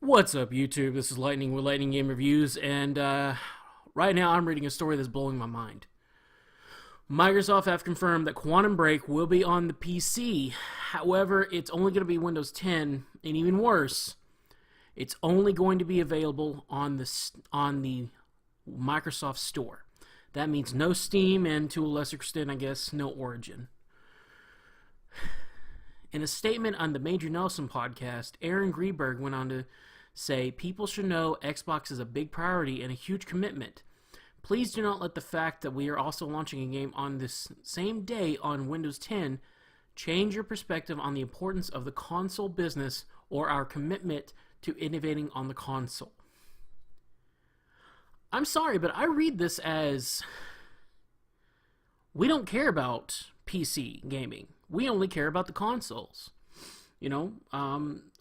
What's up, YouTube? This is Lightning with Lightning Game Reviews, and right now I'm reading a story that's blowing my mind. Microsoft have confirmed that Quantum Break will be on the PC. However, it's only going to be Windows 10, and even worse, it's only going to be available on the Microsoft Store. That means no Steam, and to a lesser extent, I guess, no Origin. In a statement on the Major Nelson podcast, Aaron Greenberg went on to say, "People should know Xbox is a big priority and a huge commitment. Please do not let the fact that we are also launching a game on this same day on Windows 10 change your perspective on the importance of the console business or our commitment to innovating on the console." I'm sorry, but I read this as we don't care about PC gaming. We only care about the consoles.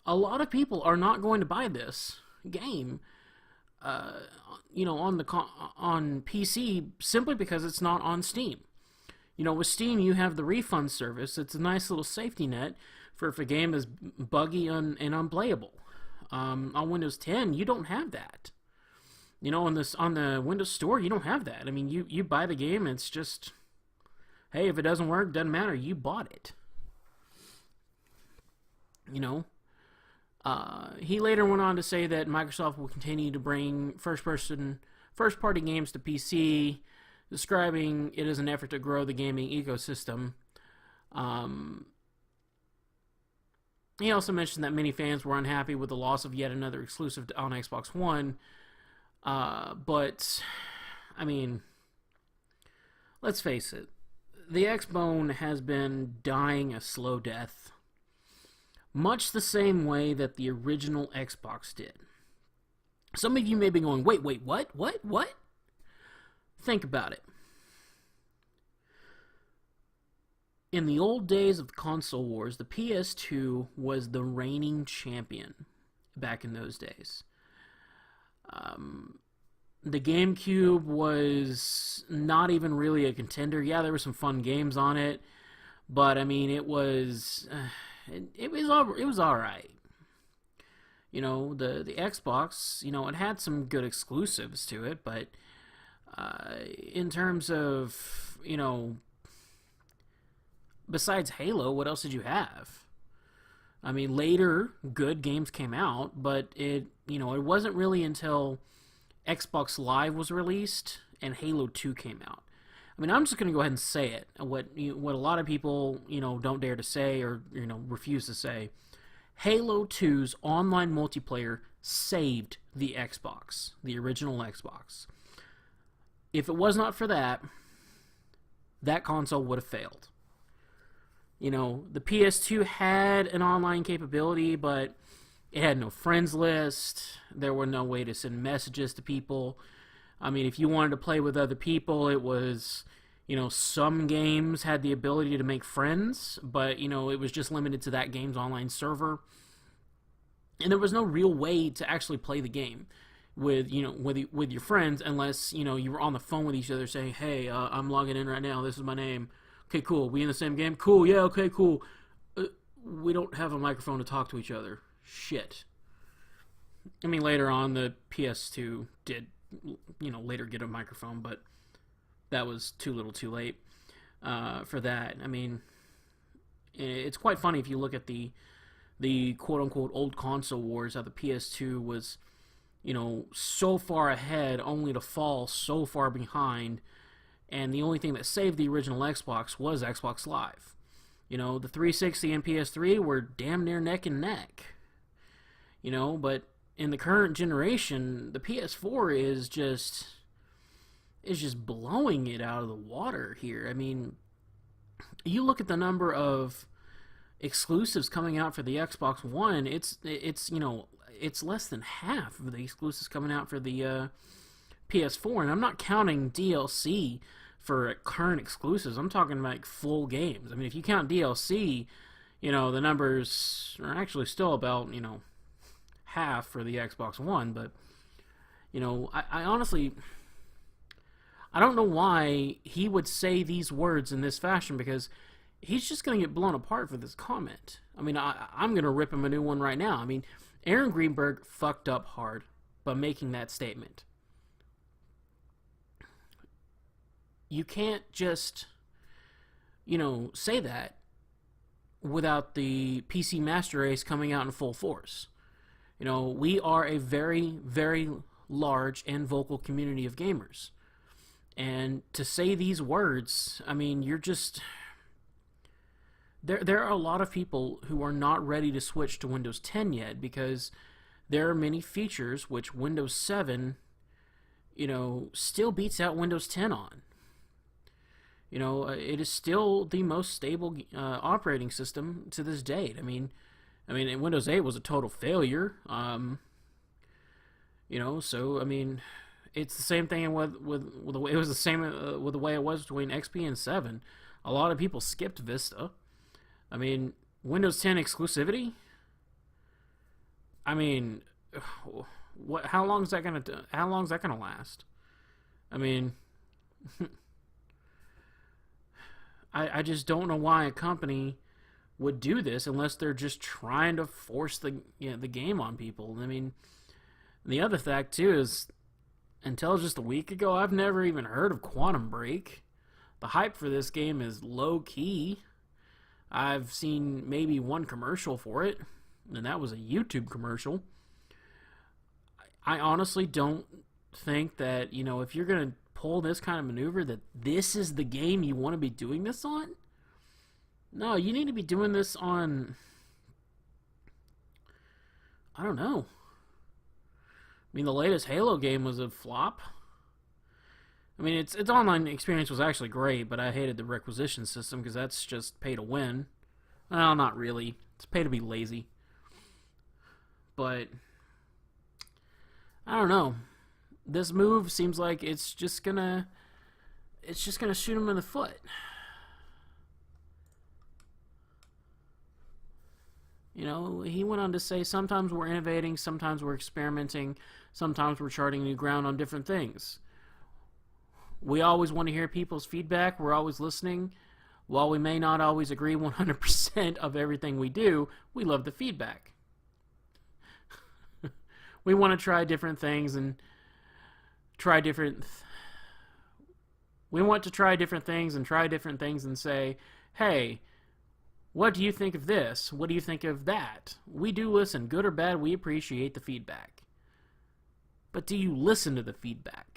A lot of people are not going to buy this game, on PC simply because it's not on Steam. With Steam, you have the refund service. It's a nice little safety net for if a game is buggy and unplayable. On Windows 10, you don't have that. On the Windows Store, you don't have that. I mean, you buy the game, and it's just, hey, if it doesn't work, doesn't matter. You bought it. He later went on to say that Microsoft will continue to bring first-party games to PC, describing it as an effort to grow the gaming ecosystem. He also mentioned that many fans were unhappy with the loss of yet another exclusive on Xbox One. But, I mean, let's face it. The Xbone has been dying a slow death, much the same way that the original Xbox did. Some of you may be going, wait, what? Think about it. In the old days of the console wars, the PS2 was the reigning champion back in those days. The GameCube was not even really a contender. Yeah, there were some fun games on it, but I mean, it was all right. The Xbox, it had some good exclusives to it, but in terms of, besides Halo, what else did you have? I mean, later good games came out, but it wasn't really until Xbox Live was released and Halo 2 came out. I mean, I'm just going to go ahead and say it. What a lot of people, don't dare to say or, refuse to say. Halo 2's online multiplayer saved the Xbox, the original Xbox. If it was not for that, that console would have failed. The PS2 had an online capability, but it had no friends list. There were no way to send messages to people. I mean, if you wanted to play with other people, it was, some games had the ability to make friends, but, it was just limited to that game's online server. And there was no real way to actually play the game with your friends unless, you were on the phone with each other saying, hey, I'm logging in right now. This is my name. Okay, cool. We in the same game? Cool. Yeah, okay, cool. We don't have a microphone to talk to each other. Shit. I mean, later on, the PS2 did, later get a microphone, but that was too little too late for that. I mean, it's quite funny if you look at the quote-unquote old console wars, how the PS2 was, so far ahead only to fall so far behind, and the only thing that saved the original Xbox was Xbox Live. The 360 and PS3 were damn near neck and neck. But in the current generation, the PS4 is just blowing it out of the water here. I mean, you look at the number of exclusives coming out for the Xbox One, it's less than half of the exclusives coming out for the PS4, and I'm not counting DLC for current exclusives. I'm talking like full games. I mean, if you count DLC, the numbers are actually still about, half for the Xbox One, but I honestly, I don't know why he would say these words in this fashion, because he's just going to get blown apart for this comment. I mean, I'm going to rip him a new one right now. I mean, Aaron Greenberg fucked up hard by making that statement. You can't just, say that without the PC Master Race coming out in full force. We are a very, very large and vocal community of gamers. And to say these words, I mean, you're just... There are a lot of people who are not ready to switch to Windows 10 yet because there are many features which Windows 7, still beats out Windows 10 on. It is still the most stable operating system to this date. I mean, Windows 8 was a total failure. So I mean, it's the same thing with the way it was the same with the way it was between XP and 7. A lot of people skipped Vista. I mean, Windows 10 exclusivity. I mean, how long is that gonna last? I mean, I just don't know why a company would do this unless they're just trying to force the game on people. I mean, the other fact too is, until just a week ago, I've never even heard of Quantum Break. The hype for this game is low key. I've seen maybe one commercial for it, and that was a YouTube commercial. I honestly don't think that, if you're going to pull this kind of maneuver, that this is the game you want to be doing this on. No, you need to be doing this on, I don't know. I mean, the latest Halo game was a flop. I mean, its online experience was actually great, but I hated the requisition system because that's just pay to win. Well, not really. It's pay to be lazy. But I don't know. This move seems like it's just gonna shoot him in the foot. He went on to say, sometimes we're innovating, sometimes we're experimenting, sometimes we're charting new ground on different things. We always want to hear people's feedback. We're always listening. While we may not always agree 100% of everything we do, we love the feedback. We want to try different things and we want to try different things and say, hey, what do you think of this? What do you think of that? We do listen. Good or bad, we appreciate the feedback. But do you listen to the feedback?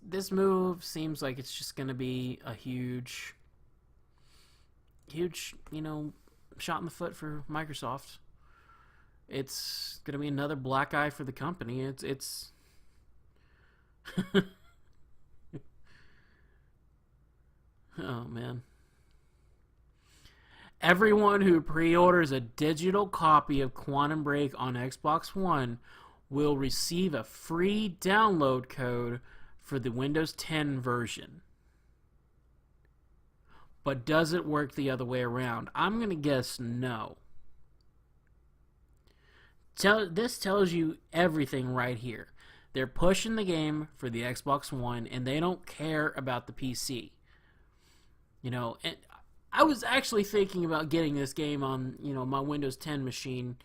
This move seems like it's just going to be a huge, shot in the foot for Microsoft. It's going to be another black eye for the company. It's oh man. Everyone who pre-orders a digital copy of Quantum Break on Xbox One will receive a free download code for the Windows 10 version. But does it work the other way around? I'm going to guess no. This tells you everything right here. They're pushing the game for the Xbox One, and they don't care about the PC. And I was actually thinking about getting this game on, my Windows 10 machine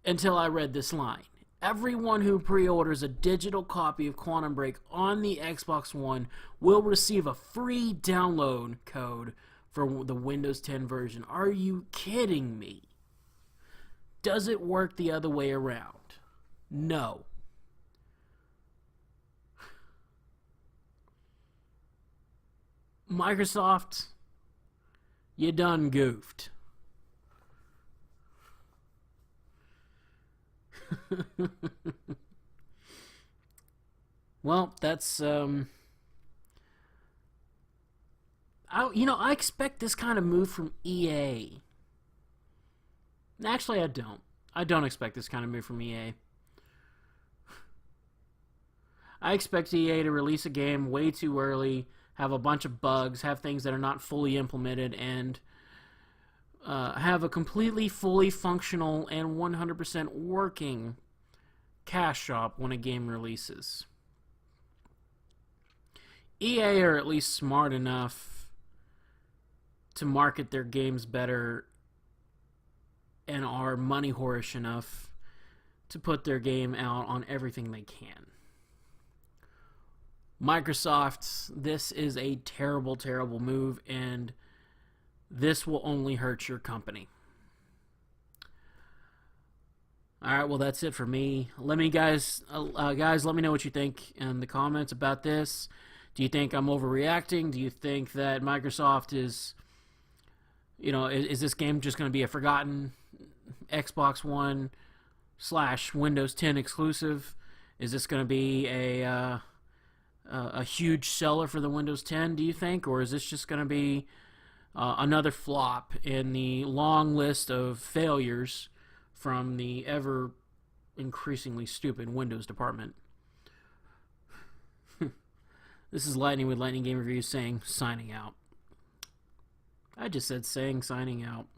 until I read this line. Everyone who pre-orders a digital copy of Quantum Break on the Xbox One will receive a free download code for the Windows 10 version. Are you kidding me? Does it work the other way around? No. Microsoft, you done goofed. Well, that's I expect this kind of move from EA. Actually, I don't. I don't expect this kind of move from EA. I expect EA to release a game way too early, have a bunch of bugs, have things that are not fully implemented, and have a completely fully functional and 100% working cash shop when a game releases. EA are at least smart enough to market their games better and are money whorish enough to put their game out on everything they can. Microsoft, this is a terrible, terrible move, and this will only hurt your company. All right, well, that's it for me. Let me, guys, let me know what you think in the comments about this. Do you think I'm overreacting? Do you think that Microsoft is, is this game just going to be a forgotten Xbox One / Windows 10 exclusive? Is this going to be a huge seller for the Windows 10, do you think? Or is this just going to be another flop in the long list of failures from the ever increasingly stupid Windows department? This is Lightning with Lightning Game Reviews saying signing out. I just said saying signing out.